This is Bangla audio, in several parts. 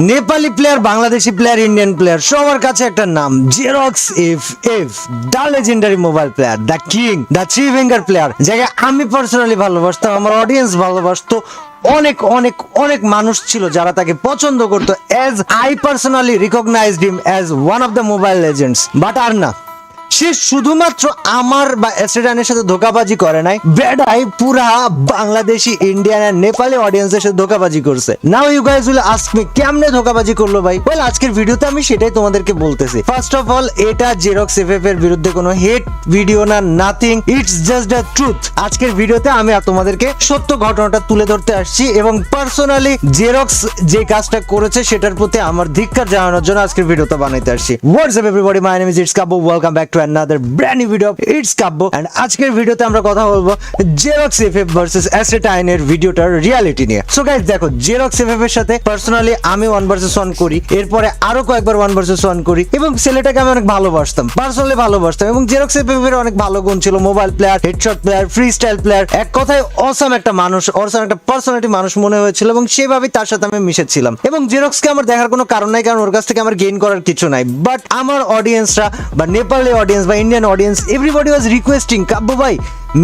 Nepali player, Bangladeshi player, Indian player, সবার কাছে একটা নাম Xerox F the legendary mobile player, the king, the three finger player, যাকে আমি পার্সোনালি ভালোবাসতাম, আমার অডিয়েন্স ভালোবাসতো। অনেক অনেক অনেক মানুষ ছিল যারা তাকে পছন্দ করতো। As I personally recognized him as one of the mobile legends. But আর না, সে শুধুমাত্র আমার বা এসরানের সাথে ধোকাবাজি করে নাই, বেডাই পুরা বাংলাদেশি, ইন্ডিয়ান আর নেপালি অডিয়েন্সের সাথে ধোকাবাজি করছে। Now you guys will ask me কেমনে ধোকাবাজি করলো ভাই? ওয়েল, আজকের ভিডিওতে আমি সেটাই তোমাদেরকে বলতেছি। ফার্স্ট অফ অল, এটা জেরক্স এফএফ এর বিরুদ্ধে কোনো হেট ভিডিও না, nothing, it's just the truth. আজকের ভিডিওতে আমি তোমাদেরকে সত্য ঘটনাটা তুলে ধরতে আসছি এবং পার্সোনালি জেরক্স যে কাজটা করেছে সেটার প্রতি আমার ধিক্কার জানানোর জন্য আজকের ভিডিওটা বানাইতে আসছি। What's everybody, my name is it's Kabbo, welcome back to another brand new video of It's Kabbo, and আজকের ভিডিওতে আমরা কথা বলবো জেরক্স এফএফ ভার্সেস অ্যাসেটাইন এর ভিডিওটার রিয়ালিটি নিয়ে। সো গাইস, দেখো, জেরক্স এফএফ এর সাথে পার্সোনালি আমি 1 ভার্সেস 1 করি, এরপরে আরো কয়েকবার 1 ভার্সেস 1 করি, এবং ছেলেটাকে আমি অনেক ভালোবাসতাম, পার্সোনালি ভালোবাসতাম, এবং জেরক্স এফএফ এর অনেক ভালো গুণ ছিল। Mobile player, headshot player, free style player, এক কথায় অসাম একটা মানুষ, অসাম একটা পার্সোনালিটি মানুষ মনে হয়েছিল, এবং সেভাবেই তার সাথে আমি মিশেছিলাম। এবং জেরক্সকে আমার দেখার কোনো কারণ নাই, কারণ ওর কাছ থেকে আমার গেইন করার কিছু নাই। বাট আমার অডিয়েন্সরা বা নেপালি অডিয়েন্স বা Indian audience, everybody was requesting, Kabbo bhai,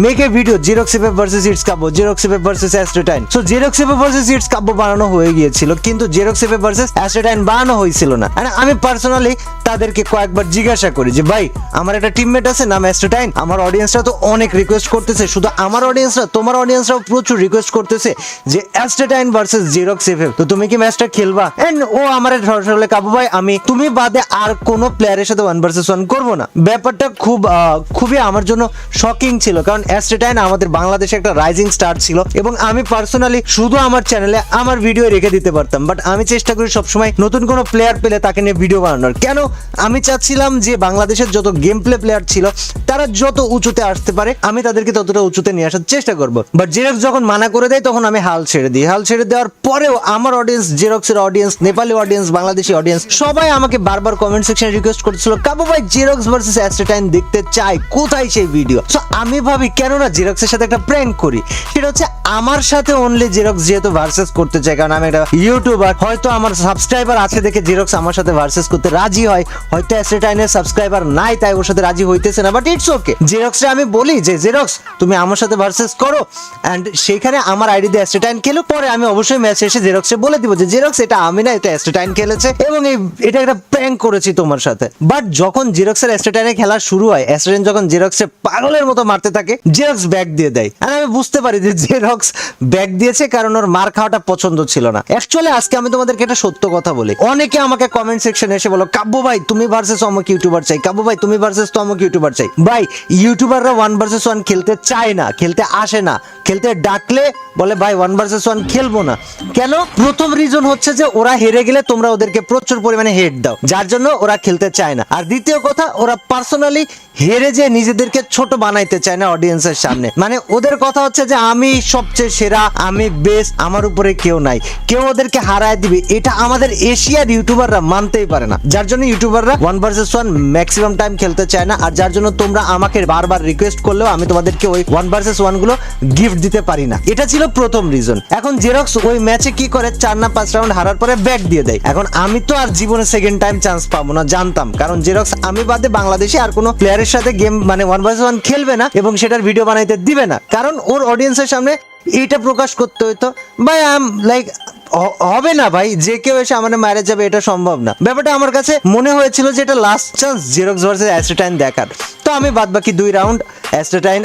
make a video Xerox FF versus It's Kabbo, Xerox FF versus Astrotyne. So Xerox FF versus It's Kabbo বানানো হয়ে গিয়েছিল, কিন্তু Xerox FF versus Astrotyne বানানো হয়েছিল না। আর আমি পার্সোনালি তাদেরকে কয়েকবার জিজ্ঞাসা করি যে ভাই, আমার একটা টিমমেট আছে নাম অ্যাস্ট্রোটাইন, আমার অডিয়েন্সরা তো অনেক রিকোয়েস্ট করতেছে, শুধু আমার অডিয়েন্সরা, তোমার অডিয়েন্সরাও প্রচুর রিকোয়েস্ট করতেছে যে অ্যাস্ট্রোটাইন ভার্সেস Xerox FF, তো তুমি কি ম্যাচটা খেলবা? এন্ড ও আমার সরাসরি, কাব্বো ভাই, আমি তুমি বাদে আর কোনো প্লেয়ারের সাথে 1 ভার্সেস 1 করবো না। ব্যাপারটা খুবই আমার জন্য শকিং ছিল, কারণ অ্যাস্ট্রোটাইন আমাদের বাংলাদেশে একটা রাইজিং স্টার ছিল, এবং আমি পার্সোনালি শুধু আমার চ্যানেলে আমার ভিডিও রেখে দিতে পারতাম। বাট আমি চেষ্টা করি সবসময় নতুন কোনো প্লেয়ার পেলে তাকে নিয়ে ভিডিও বানানোর। কেন? আমি চাচ্ছিলাম যে বাংলাদেশের যত গেম প্লেয়ার ছিল তারা যত উঁচুতে আসতে পারে, আমি তাদেরকে ততটা উঁচুতে নিয়ে আসার চেষ্টা করব। বাট জেরক্স যখন মানা করে দেয়, তখন আমি হাল ছেড়ে দিই। হাল ছেড়ে দেওয়ার পরেও আমার অডিয়েন্স, জেরক্সের audience, Nepali audience, Bangladeshi audience, সবাই আমাকে বারবার কমেন্ট সেকশনে রিকোয়েস্ট করছিল, কাব্বো ভাই জেরক্স ভার্সেস অ্যাস্ট্রোটাইন দেখতে চাই, কোথায় সেই ভিডিও? সো আমি ভাবি কেন না জেরক্সের সাথে একটা প্র্যাঙ্ক করি। সেটা হচ্ছে আমার সাথে অনলি জেরক্স যেহেতু ভার্সেস করতে চায়, কারণ আমি একটা ইউটিউবার, হয়তো আমার সাবস্ক্রাইবার আছে দেখে জেরক্স আমার সাথে ভার্সেস করতে রাজি হয়, হয়তো অ্যাস্ট্রোটাইনের সাবস্ক্রাইবার নাই তাই ওর সাথে রাজি হইতেছে না। বাট ইটস ওকে, জেরক্সে আমি বলি যে জেরক্স তুমি আমার সাথে ভার্সেস করো, অ্যান্ড সেইখানে আমার আইডি দিয়ে অ্যাস্ট্রোটাইন খেলো, পরে আমি অবশ্যই ম্যাচ শেষে জেরক্সে বলে দিব যে জেরক্স এটা আমি না, এটা অ্যাস্ট্রোটাইন খেলেছে, এবং এটা একটা প্র্যাঙ্ক করেছি তোমার সাথে। বাট যখন জেরক্সের অ্যাস্ট্রোটাইনে খেলা শুরু হয়, অ্যাস্ট্রোটাইন যখন জেরক্সে পাগলের মতো মারতে থাকে, জেরক্স ব্যাক দিয়ে দেয়। আর আমি বুঝতে পারি যে জেরক্স ব্যাক দিয়েছে কারণ ওর মার খাওয়াটা পছন্দ ছিল না। অ্যাকচুয়ালি আজকে আমি তোমাদেরকে একটা সত্য কথা বলি। অনেকে আমাকে কমেন্ট সেকশনে এসে বলো, কাব্বো ভাই তুমি ভার্সেস অমুক ইউটিউবার চাই, কাব্বো ভাই তুমি ভার্সেস অমুক ইউটিউবার চাই। ভাই, ইউটিউবাররা 1 ভার্সেস 1 খেলতে চায় না, খেলতে আসে না, খেলতে ডাকলে বলে ভাই 1 ভার্সেস 1 খেলবো না। কেন? প্রথম রিজন হচ্ছে যে ওরা হেরে গেলে তোমরা ওদেরকে প্রচুর পরিমাণে হেট দাও, যার জন্য ওরা খেলতে চায় না। আর দ্বিতীয় কথা, ওরা পার্সোনালি হেরে যে নিজেদেরকে ছোট বানাইতে চায় না অডিয়েন্সের সামনে। মানে ওদের কথা হচ্ছে যে আমি সবচেয়ে সেরা, আমি বেস্ট, আমার উপরে কেউ নাই, কেউ ওদেরকে হারায় দিবে, এটা আমাদের এশিয়ার ইউটিউবাররা মানতেই পারে না। যার জন্য ইউটিউবাররা 1 ভার্সেস 1 ম্যাক্সিমাম টাইম খেলতে চায় না, আর যার জন্য তোমরা আমাকে বারবার রিকোয়েস্ট করলেও আমি তোমাদেরকে ওই 1 ভার্সেস 1 গুলো গিফট দিতে পারি না। এটা ছিল প্রথম রিজন। এখন জেরক্স ওই ম্যাচে কি করে, 4 না 5 রাউন্ড হারার পরে ব্যাক দিয়ে দেয়। এখন আমি তো আর জীবনে সেকেন্ড টাইম চান্স পাবো না, জানতাম, কারণ জেরক্স আমি বাদে বাংলাদেশে আর কোনো প্লেয়ারের সাথে গেম মানে 1 ভার্সেস 1 খেলবে না, এবং সেটার ভিডিও বানাইতে দিবে না, কারণ ওর অডিয়েন্সের সামনে এইটা প্রকাশ করতে হইতো। ভাই আই এম লাইক, হবে না ভাই, যে কেউ এসে আমার মারা যাবে, এটা সম্ভব না। ব্যাপারটা আমার কাছে মনে হয়েছিল যে এটা লাস্ট চান্স জেরক্স ভার্সেস অ্যাস্ট্রোটাইন দেখার। তো আমি বাদ বাকি 2 রাউন্ড অ্যাস্ট্রোটাইন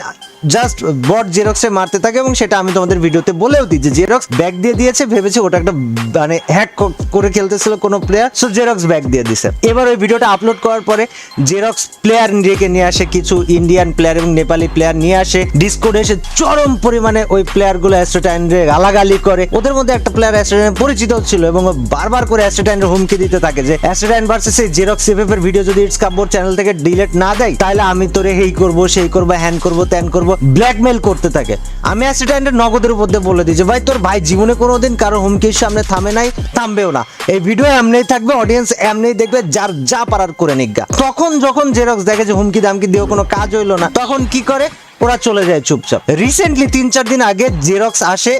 জাস্ট বট জেরক্সে মারতে থাকে, এবং সেটা আমি তোমাদের ভিডিওতে বলেও দিই যে জেরক্স ব্যাক দিয়ে দিয়েছে, ভেবেছে ওটা একটা মানে হ্যাক করে খেলতেছিল কোনো প্লেয়ার, সো জেরক্স ব্যাক দিয়ে দিছে। এবার ওই ভিডিওটা আপলোড করার পরে জেরক্স প্লেয়ার ডেকে নিয়ে আসে, কিছু ইন্ডিয়ান প্লেয়ার এবং নেপালি প্লেয়ার নিয়ে আসে, ডিসকর্ডে এসে চরম পরিমাণে ওই প্লেয়ারগুলো অ্যাস্ট্রোটাইনরে গালাগালি করে। ওদের মধ্যে একটা প্লেয়ার অ্যাস্ট্রোটাইন পরিচিত ছিল, এবং বারবার করে অ্যাস্ট্রোটাইনের হুমকি দিতে থাকে যে অ্যাস্ট্রোটাইন ভার্সেস এই জেরক্স এফএফ এর ভিডিও যদি ইটস কাব্বোর চ্যানেল থেকে ডিলিট না দেয়, তাহলে আমি তোরে হেই করবো, সেই করবো, হ্যান করবো, ত্যান করবো, ব্ল্যাকমেল করতে থাকে। আমি অ্যাস্ট্রোটাইনের নগদের উপর দিয়ে বলে দিই যে ভাই তোর ভাই জীবনে কোনোদিন কারো হুমকির সামনে থামে নাই, থামবেও না, এই ভিডিও এমনিই থাকবে, অডিয়েন্স এমনিই দেখবে, যার যা পারার করে নিজ্ঞা। তখন যখন জেরক্স দেখে যে হুমকি দামকি দিয়েও কোনো কাজ হইলো না, তখন কি করে, ওরা চলে যায় চুপচাপ। রিসেন্টলি 3-4 দিন আগে জেরক্স আসে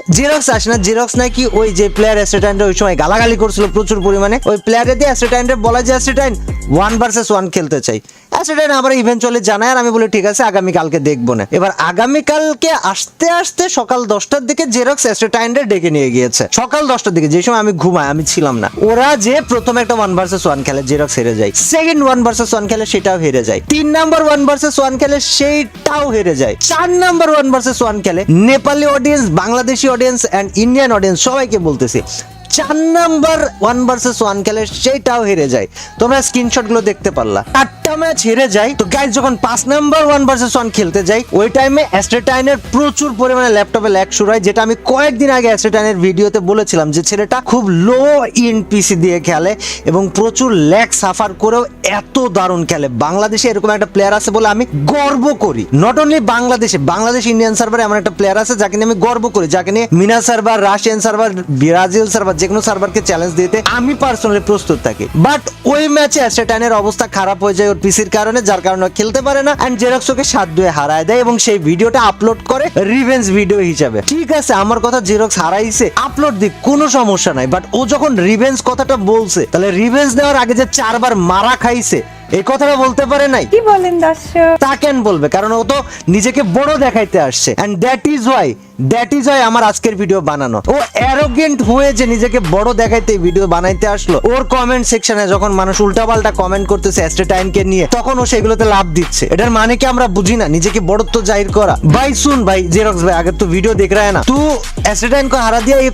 না, জেরক্স নাকি ওই যে প্লেয়ার অ্যাস্ট্রেটাইনরা ওই সময় গালাগালি করছিল প্রচুর পরিমাণে, ওই প্লেয়ারে দিয়ে অ্যাস্ট্রেটাইনরা বলা যায় অ্যাস্ট্রেটাইন 1 vs 1 খেলতে চাই। অ্যাস্ট্রেটাইন আবার ইভেনচুয়ালি জানায়, আর আমি বলি ঠিক আছে আগামীকালকে দেখবো না। এবার আগামীকালকে আসতে আসতে সকাল 10টার দিকে জেরক্স অ্যাস্ট্রেটাইনরা ডেকে নিয়ে গিয়েছে, সকাল 10টার দিকে, যে সময় আমি ঘুমাই, আমি ছিলাম না। ওরা যে প্রথমে একটা 1 vs 1 খেলে, জেরক্স হেরে যায়। সেকেন্ড 1 vs 1 খেলে, সেটাও হেরে যায়। 3 নাম্বার 1 vs 1 খেলে, সেইটাও হেরে যায়। 4 নাম্বার 1 vs 1 খেলে, Nepali audience, Bangladeshi audience and Indian audience সবাইকে বলতেছি, 4 নাম্বার 1 vs 1 খেলে, সেইটাও হেরে যায়। তোমরা স্ক্রিনশট গুলো দেখতে পারলা, 8টা ম্যাচ হেরে যায়। তো গাইস যখন 5 নাম্বার 1 vs 1 খেলতে যাই, ওই টাইমে অ্যাস্ট্রেটাইনের প্রচুর পরিমাণে ল্যাপটপে ল্যাগ শুরু হয়, যেটা আমি কয়েকদিন আগে অ্যাস্ট্রেটাইনের ভিডিওতে বলেছিলাম যে ছেলেটা খুব লো ইন পিসি দিয়ে খেলে এবং প্রচুর ল্যাগ সাফার করেও এত দারুণ খেলে। বাংলাদেশে এরকম একটা প্লেয়ার আছে বলে আমি গর্ব করি। নট অনলি বাংলাদেশ ইন্ডিয়ান সার্ভারে এমন একটা প্লেয়ার আছে যাকে নিয়ে আমি গর্ব করি, যাকে নিয়ে MENA server, Russian server, Brazil server, যেকোনো সার্ভারকে চ্যালেঞ্জ দিতে আমি পার্সোনালি প্রস্তুত থাকি। বাট ওই ম্যাচে অ্যাস্ট্রেটাইনের অবস্থা খারাপ হয়ে যায় ওর পিসির কারণে, যার কারণে খেলতে পারে না এন্ড জেরক্স ওকে 7-2 হারায় দেয় এবং সেই ভিডিওটা আপলোড করে রিভেঞ্জ ভিডিও হিসাবে। ঠিক আছে, আমার কথা জেরক্স হারাইছে, আপলোড দিক, কোনো সমস্যা নাই। বাট ও যখন রিভেঞ্জ কথাটা বলছে, তাহলে রিভেঞ্জ দেওয়ার আগে যে 4 বার মারা খাইছে, এই কথাটা বলতে পারে নাই? কি বলেন দর্শক? তা কেন বলবে? কারণ ও তো নিজেকে বড় দেখাইতে আসছে এন্ড দ্যাট ইজ ওয়াই আমার আজকের ভিডিও বানানো। ও অ্যারোগেন্ট হয়ে যে নিজেকে বড় দেখাইতে ভিডিও বানাইতে আসলো, ওর কমেন্ট সেকশনে যখন মানুষ উল্টাপাল্টা কমেন্ট করতেছে অ্যাস্ট্রেটাইনকে নিয়ে, তখন ও সেগুলোতে লাভ দিচ্ছে। এটার মানে কি আমরা বুঝি না নিজেকে বড়ত্ব জাহির করা? ভাই सुन भाई जेरॉक्स भाई, अगर तू वीडियो देख रहा है ना, तू एस्ट्रेटाइन को हरा दिया, ये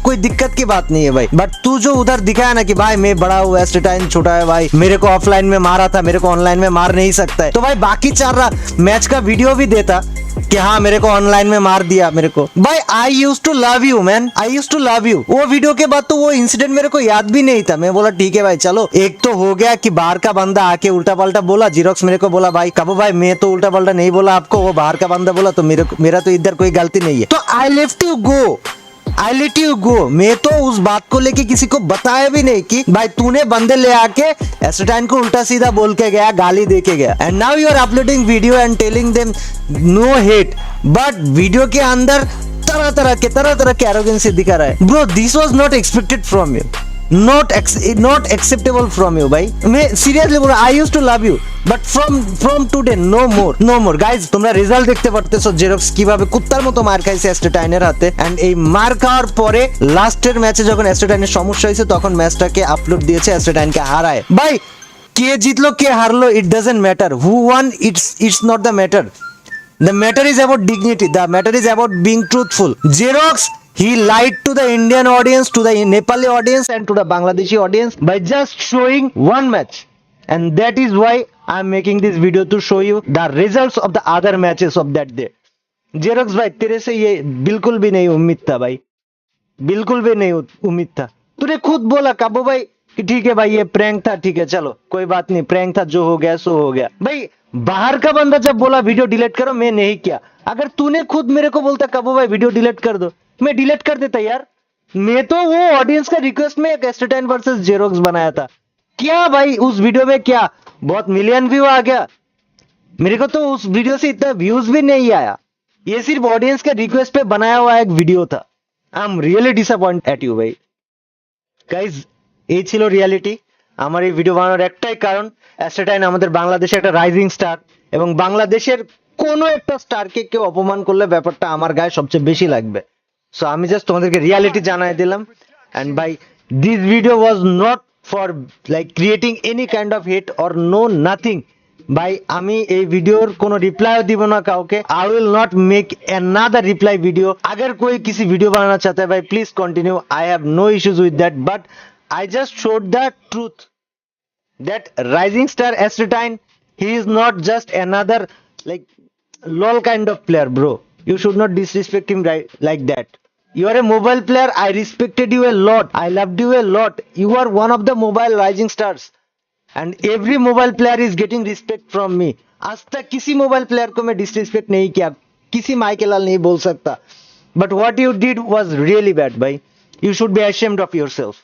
कोई दिक्कत की बात नहीं है भाई। बट तू जो उधर दिखाया ना कि भाई मैं बड़ा हूँ, एस्ट्रेटाइन छोटा है भाई, मेरे को ऑफलाइन में मारा था, मेरे को ऑनलाइन में मार नहीं सकता है, तो भाई बाकी 4 मैच का वीडियो भी देता कि हाँ मेरे को ऑनलाइन में मार दिया मेरे को। भाई I use to love you man, I use to love you. वो वीडियो के बाद तो वो इंसिडेंट मेरे को याद भी नहीं था। मैं बोला ठीक है भाई चलो, एक तो हो गया कि बाहर का बंदा आके उल्टा पल्टा बोला, जीरोक्स मेरे को बोला भाई कबो भाई मैं तो उल्टा पल्टा नहीं बोला आपको, वो बाहर का बंदा बोला, तो मेरा तो इधर कोई गलती नहीं है, तो I left you go, I let you go. मैं तो उस बात को लेके किसी को बताया भी नहीं कि भाई तूने बंदे ले आके एस्ट्रेटाइन को उल्टा सीधा बोल के गया, गाली दे के गया, and now you are uploading video and telling them no hate, but video के अंदर तरह तरह के एरोगेंसी दिखा रहा है। Bro this was not expected from you, not acceptable from you भाई। मैं सीरियसली बोल रहा, I used to love you but from today no more guys. তোমরা রেজাল্ট দেখতে পারতেছো জেরক্স কিভাবে কুত্তার মতো মার খাইছে অ্যাস্ট্রেটাইনের হাতে, এন্ড এই মার খাওয়ার পরে লাস্টের ম্যাচে যখন অ্যাস্ট্রেটাইনের সমস্যা হয়েছে তখন ম্যাচটাকে আপলোড দিয়েছে অ্যাস্ট্রেটাইনকে হারায়। ভাই কে জিতলো কে হারলো it doesn't matter, who won it's not the matter. The matter is about dignity. The matter is about being truthful. Xerox, he lied to the Indian audience, to the Nepali audience, and to the Bangladeshi audience by just showing one match. And that is why I'm making this video to show you the results of the other matches of that day. Xerox भाई तेरे से ये बिल्कुल भी नहीं उम्मीद था भाई, बिल्कुल भी नहीं उम्मीद था। तूने खुद बोला काबू भाई कि ठीक है भाई ये प्रैंक था, ठीक है चलो कोई बात नहीं, प्रैंक था, जो हो गया सो हो गया। भाई बाहर का बंदा जब बोला वीडियो डिलीट करो, मैं नहीं किया। अगर तूने खुद मेरे को बोलता कबू भाई वीडियो डिलीट कर दो, मैं डिलीट कर देता यार। मैं तो वो ऑडियंस का रिक्वेस्ट में एस्ट्रेटाइन वर्सेस जेरोक्स बनाया था। क्या भाई उस वीडियो में क्या बहुत मिलियन व्यू आ गया? मेरे को तो उस वीडियो से इतना व्यूज भी नहीं आया, ये सिर्फ ऑडियंस के रिक्वेस्ट पे बनाया हुआ एक वीडियो था। I am really disappoint at you भाई। गाइज এই ছিল রিয়ালিটি। আমার এই ভিডিও বানানোর একটাই কারণ, অ্যাস্ট্রেটাইন আমাদের বাংলাদেশে একটা রাইজিং স্টার, এবং বাংলাদেশের কোনো একটা স্টারকে কেউ অপমান করলে ব্যাপারটা আমার গায়ে সবচেয়ে বেশি লাগবে। সো আমি জাস্ট তোমাদেরকে রিয়ালিটি জানাই দিলাম। And by this video was not for like creating any kind of hate or no nothing. ভাই আমি এই ভিডিওর কোনো রিপ্লাইও দিব না কাউকে। I will not make another reply video. अगर कोई किसी वीडियो बनाना चाहता है भाई please continue, I have no issues with that, but I just showed the truth that rising star Ascertain, he is not just another like lol kind of player, bro. You should not disrespect him like that. You are a mobile player. I respected you a lot. I loved you a lot. You are one of the mobile rising stars, and every mobile player is getting respect from me. आज तक किसी मोबाइल प्लेयर को मैं डिसरिस्पेक्ट नहीं किया, किसी माइकल लाल नहीं बोल सकता, but what you did was really bad, भाई. You should be ashamed of yourself.